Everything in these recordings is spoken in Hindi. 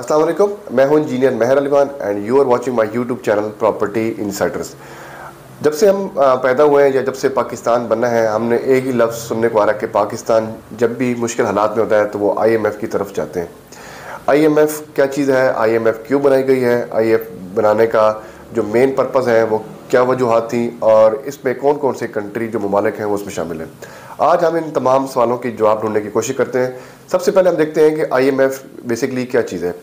अस्सलाम वालेकुम, मैं हूं engineer Mehar Ali Khan and you are watching my YouTube channel property insiders. जब से हम पैदा हुए हैं या जब से पाकिस्तान बना है, हमने एक ही लफ्ज़ सुनने को आ रहा है कि पाकिस्तान जब भी मुश्किल हालात में होता है तो वो IMF की तरफ जाते हैं। IMF क्या चीज़ है, IMF क्यों बनाई गई है, IMF बनाने का जो मेन पर्पज़ है वो क्या वजूहत थी और इसमें कौन कौन से कंट्री जो ममालिक हैं वो उसमें शामिल हैं। आज हम इन तमाम सवालों की जवाब ढूंढने की कोशिश करते हैं। सबसे पहले हम देखते हैं कि IMF बेसिकली क्या चीज़ है।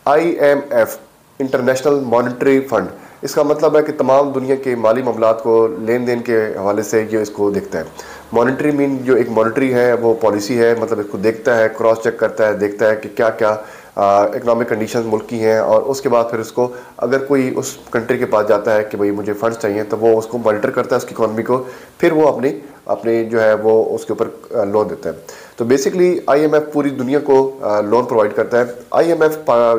IMF इंटरनेशनल मॉनेटरी फंड, इसका मतलब है कि तमाम दुनिया के माली मामलात को लेन देन के हवाले से ये इसको देखता है। मॉनेटरी मीन जो एक मॉनेटरी है वो पॉलिसी है, मतलब इसको देखता है, क्रॉस चेक करता है, देखता है कि क्या क्या इकनॉमिक कंडीशन मुल्क की हैं और उसके बाद फिर उसको अगर कोई उस कंट्री के पास जाता है कि भाई मुझे फंड्स चाहिए तो वो उसको मॉनिटर करता है उसकी इकॉनमी को, फिर वो अपनी अपनी जो है वो उसके ऊपर लोन देता है। तो बेसिकली IMF पूरी दुनिया को लोन प्रोवाइड करता है। IMF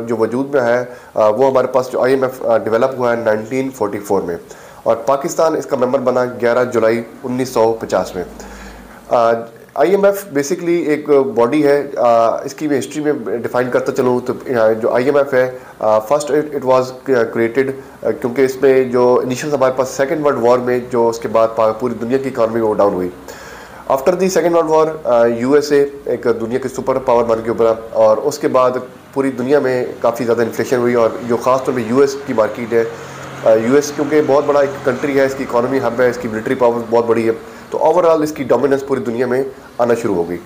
जो वजूद में है वो हमारे पास जो IMF डेवलप हुआ है 1944 में और पाकिस्तान इसका मेंबर बना 11 जुलाई 1950 में। IMF बेसिकली एक बॉडी है, इसकी मैं हिस्ट्री में डिफाइन करता चलूँ तो जो IMF है फर्स्ट इट वाज क्रिएटेड क्योंकि इसमें जो इनिशियल हमारे पास सेकेंड वर्ल्ड वॉर में जो उसके बाद पूरी दुनिया की इकॉनमी वो डाउन हुई। After the second world war USA एक दुनिया की सुपर पावर बन के उभरा और उसके बाद पूरी दुनिया में काफ़ी ज़्यादा इन्फ्लेशन हुई और जो ख़ास तौर पर US की मार्केट है, US क्योंकि बहुत बड़ा एक कंट्री है, इसकी इकॉनमी हब है, इसकी मिलिट्री पावर बहुत बड़ी है, तो ओवरऑल इसकी डोमिनेंस पूरी दुनिया में आना शुरू हो गई।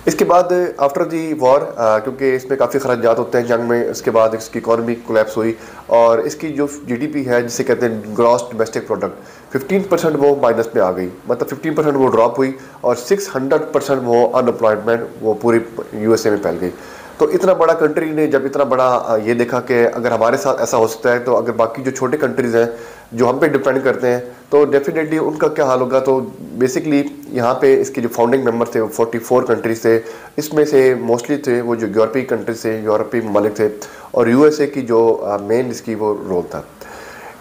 इसके बाद आफ्टर दी वॉर क्योंकि इसमें काफ़ी खराजात होते हैं जंग में, उसके बाद इसकी इकॉनमी कोलैप्स हुई और इसकी जो GDP है जिसे कहते हैं ग्रॉस डोमेस्टिक प्रोडक्ट 15% वो माइनस में आ गई, मतलब 15% वो ड्रॉप हुई और 600% वो अनएम्प्लॉयमेंट वो पूरी USA में फैल गई। तो इतना बड़ा कंट्री ने जब इतना बड़ा ये देखा कि अगर हमारे साथ ऐसा हो सकता है तो अगर बाकी जो छोटे कंट्रीज़ हैं जो हम पे डिपेंड करते हैं तो डेफिनेटली उनका क्या हाल होगा। तो बेसिकली यहाँ पे इसके जो फाउंडिंग मेंबर थे वो 44 कंट्रीज थे, इसमें से मोस्टली थे वो जो यूरोपीय कंट्रीज थे, यूरोपीय ममालिक थे और USA की जो मेन इसकी वो रोल था।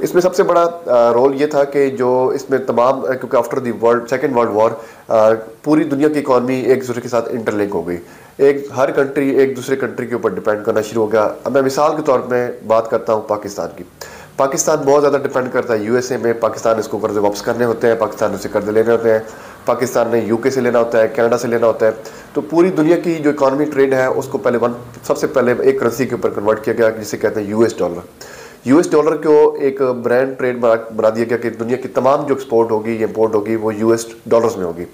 इसमें सबसे बड़ा रोल ये था कि जो इसमें तमाम क्योंकि after the second world war पूरी दुनिया की इकॉनमी एक दूसरे के साथ इंटरलिंक हो गई, हर कंट्री एक दूसरे कंट्री के ऊपर डिपेंड करना शुरू हो गया। अब मैं मिसाल के तौर पर बात करता हूँ पाकिस्तान की। पाकिस्तान बहुत ज़्यादा डिपेंड करता है USA में, पाकिस्तान इसको कर्जे वापस करने होते हैं, पाकिस्तान से कर्जे लेने होते हैं, पाकिस्तान ने UK से लेना होता है, कनाडा से लेना होता है। तो पूरी दुनिया की जो इकॉनमी ट्रेड है उसको सबसे पहले एक करेंसी के ऊपर कन्वर्ट किया गया जिसे कहते हैं US डॉलर। US डॉलर को एक ब्रांड ट्रेड बना दिया गया कि दुनिया की तमाम जो एक्सपोर्ट होगी या इम्पोर्ट होगी वो US डॉलर्स में होगी।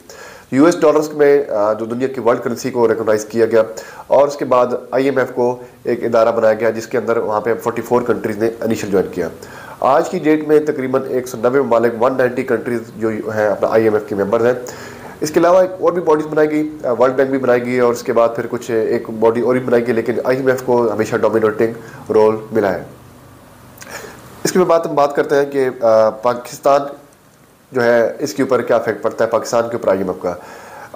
US डॉलर्स में जो दुनिया की वर्ल्ड करेंसी को रिकॉग्नाइज किया गया और उसके बाद IMF को एक इदारा बनाया गया जिसके अंदर वहाँ पे 44 कंट्रीज़ ने इनिशियल ज्वाइन किया। आज की डेट में तकरीबन 190 ममालिक 190 कंट्रीज़ जो हैं अपना IMF के मेंबर्स हैं। इसके अलावा एक और भी बॉडीज़ बनाई गई, वर्ल्ड बैंक भी बनाई गई और उसके बाद फिर कुछ एक बॉडी और भी बनाई गई, लेकिन IMF को हमेशा डोमिनेटिंग रोल मिला है। इसके बाद हम बात करते हैं कि पाकिस्तान जो है इसके ऊपर क्या इफेक्ट पड़ता है पाकिस्तान के ऊपर IMF का।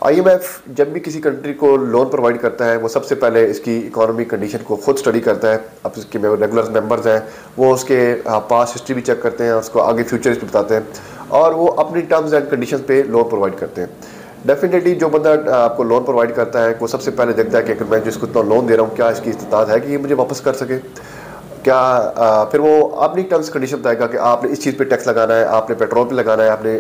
IMF जब भी किसी कंट्री को लोन प्रोवाइड करता है वो सबसे पहले इसकी इकोनॉमिक कंडीशन को खुद स्टडी करता है। अब इसके रेगुलर मेंबर्स हैं वो उसके पास्ट हिस्ट्री भी चेक करते हैं, उसको आगे फ्यूचर भी बताते हैं और वो अपनी टर्म्स एंड कंडीशंस पे लोन प्रोवाइड करते हैं। डेफिनेटली जो बंदा आपको लोन प्रोवाइड करता है वो सबसे पहले देखता है कि अगर मैं जिसको इतना लोन दे रहा हूँ क्या इसकी इस्तात है कि ये मुझे वापस कर सके, क्या फिर वो अपनी टर्म्स कंडीशन बताएगा कि आपने इस चीज़ पे टैक्स लगाना है, आपने पेट्रोल पे लगाना है, आपने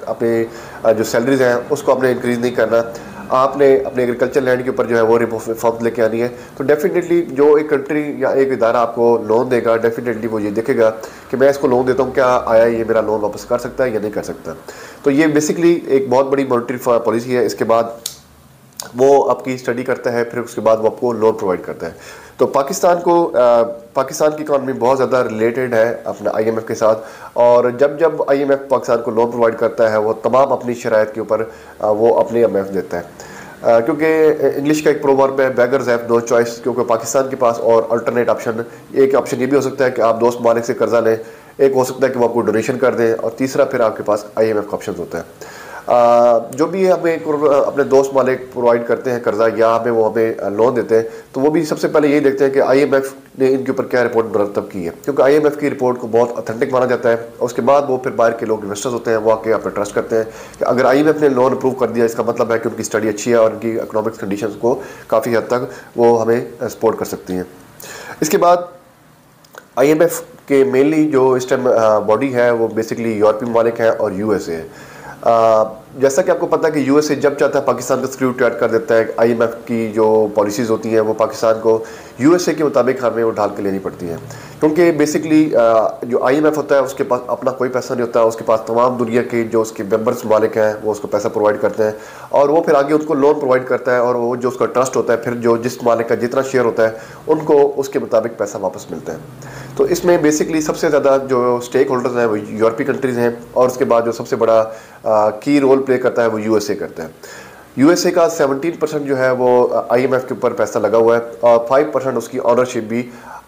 अपने जो सैलरीज हैं उसको आपने इंक्रीज़ नहीं करना, आपने अपने एग्रीकल्चर लैंड के ऊपर जो है वो रिफॉर्म लेके आनी है। तो डेफिनेटली जो एक कंट्री या एक इदारा आपको लोन देगा डेफिनेटली वो ये देखेगा कि मैं इसको लोन देता हूँ क्या आया ये मेरा लोन वापस कर सकता है या नहीं कर सकता। तो ये बेसिकली एक बहुत बड़ी मॉनेटरी पॉलिसी है। इसके बाद वो आपकी स्टडी करता है, फिर उसके बाद वो आपको लोन प्रोवाइड करता है। तो पाकिस्तान की इकॉनमी बहुत ज़्यादा रिलेटेड है अपने IMF के साथ और जब जब IMF पाकिस्तान को लोन प्रोवाइड करता है वो तमाम अपनी शराइत के ऊपर वो अपने IMF देता है। क्योंकि इंग्लिश का एक प्रोवर्ब है, बेगर्स हैव नो चॉइस, क्योंकि पाकिस्तान के पास और अल्टरनेट ऑप्शन, एक ऑप्शन ये भी हो सकता है कि आप दोस्त ममालिक से कर्जा लें, एक हो सकता है कि वो आपको डोनेशन कर दें और तीसरा फिर आपके पास IMF का ऑप्शन होता है। जो भी हमें अपने दोस्त ममालिक प्रोवाइड करते हैं कर्जा या हमें लोन देते हैं तो वो भी सबसे पहले यही देखते हैं कि IMF ने इनके ऊपर क्या रिपोर्ट मरतब की है, क्योंकि IMF की रिपोर्ट को बहुत ऑथेंटिक माना जाता है। उसके बाद वो फिर बाहर के लोग इन्वेस्टर्स होते हैं, वो आके आप पे ट्रस्ट करते हैं कि अगर IMF ने लोन अप्रूव कर दिया, इसका मतलब है कि उनकी स्टडी अच्छी है और उनकी इकोनॉमिक्स कंडीशंस को काफ़ी हद तक वो हमें सपोर्ट कर सकती हैं। इसके बाद IMF के मेनली जो इस टाइम बॉडी है वो बेसिकली यूरोपीय ममालिक है और USA है। जैसा कि आपको पता है कि USA जब चाहता है पाकिस्तान का स्क्रू टाइट कर देता है। IMF की जो पॉलिसीज़ होती हैं वो पाकिस्तान को USA के मुताबिक हमें वो ढाल के लेनी पड़ती हैं, क्योंकि बेसिकली जो IMF होता है उसके पास अपना कोई पैसा नहीं होता, उसके पास तमाम दुनिया के जो उसके मेंबर्स मालिक हैं वो उसको पैसा प्रोवाइड करते हैं और वो फिर आगे उनको लोन प्रोवाइड करता है और वो जो उसका ट्रस्ट होता है फिर जो जिस मालिक का जितना शेयर होता है उनको उसके मुताबिक पैसा वापस मिलता है। तो इसमें बेसिकली सबसे ज़्यादा जो स्टेक होल्डर्स हैं वो यूरोपीय कंट्रीज़ हैं और उसके बाद जो सबसे बड़ा की रोल प्ले करता है वो USA करता है। USA का 17% जो है वो IMF के ऊपर पैसा लगा हुआ है और 5% उसकी ऑनरशिप भी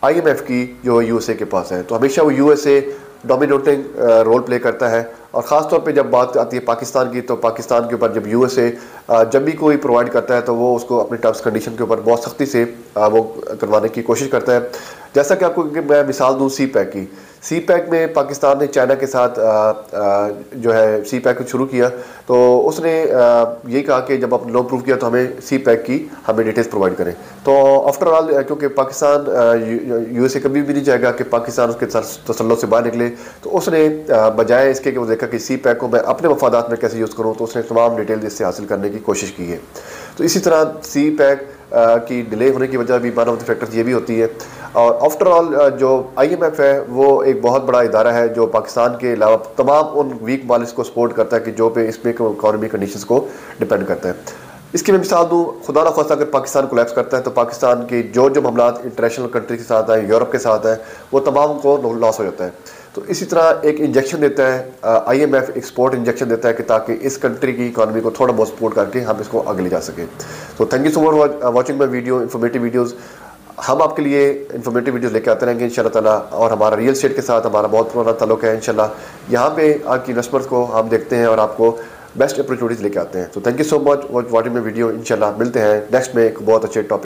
IMF की जो USA के पास है। तो हमेशा वो USA डोमिनेटिंग रोल प्ले करता है और ख़ास तौर पे जब बात आती है पाकिस्तान की, तो पाकिस्तान के ऊपर जब USA जब भी कोई प्रोवाइड करता है तो वो उसको अपने टर्म्स कंडीशन के ऊपर बहुत सख्ती से वो करवाने की कोशिश करता है। जैसा कि आपको मैं मिसाल दूँ CPEC की, CPEC में पाकिस्तान ने चाइना के साथ जो है CPEC शुरू किया, तो उसने यही कहा कि जब आपने लोन प्रूव किया तो हमें CPEC की हमें डिटेल्स प्रोवाइड करें। तो आफ्टर ऑल क्योंकि पाकिस्तान USA कभी भी नहीं चाहेगा कि पाकिस्तान उसके तसल्लुत से बाहर निकले, तो उसने बजाय इसके कि वो देखा कि CPEC को मैं अपने मफादात में कैसे यूज़ करूँ, तो उसने तमाम डिटेल इससे हासिल करने की कोशिश की है। तो इसी तरह CPEC की डिले होने की वजह भी वन ऑफ द फैक्टर्स ये भी होती है। और आफ्टर ऑल जो IMF है वो एक बहुत बड़ा इदारा है जो पाकिस्तान के अलावा तमाम उन वीक मालिक्स को सपोर्ट करता है कि जो पे इसमें इकॉनमी कंडीशंस को डिपेंड करता है। इसकी मैं मिसाल दूँ, खुदा ना खास्ता अगर पाकिस्तान कोलैप्स करता है तो पाकिस्तान के जो मामलात इंटरनेशनल कंट्री के साथ हैं, यूरोप के साथ हैं, वो तमाम को लॉस हो जाता है। तो इसी तरह एक इंजेक्शन देता है IMF, एक्सपोर्ट इंजेक्शन देता है कि ताकि इस कंट्री की इकॉनमी को थोड़ा बहुत सपोर्ट करके हम इसको आगे ले जा सकें। तो thank you so much watching my video, informative videos. हम आपके लिए इन्फॉर्मेटिव वीडियोज़ लेके आते रहेंगे इंशाल्लाह ताला। और हमारा रियल एस्टेट के साथ हमारा बहुत पुराना ताल्लुक है इंशाल्लाह। यहाँ पे आपकी इन्वेस्टमेंट्स को हम देखते हैं और आपको बेस्ट अपॉर्चुनिटीज़ लेके आते हैं। तो thank you so much watching my video. इंशाल्लाह मिलते हैं नेक्स्ट में एक बहुत अच्छे टॉपिक।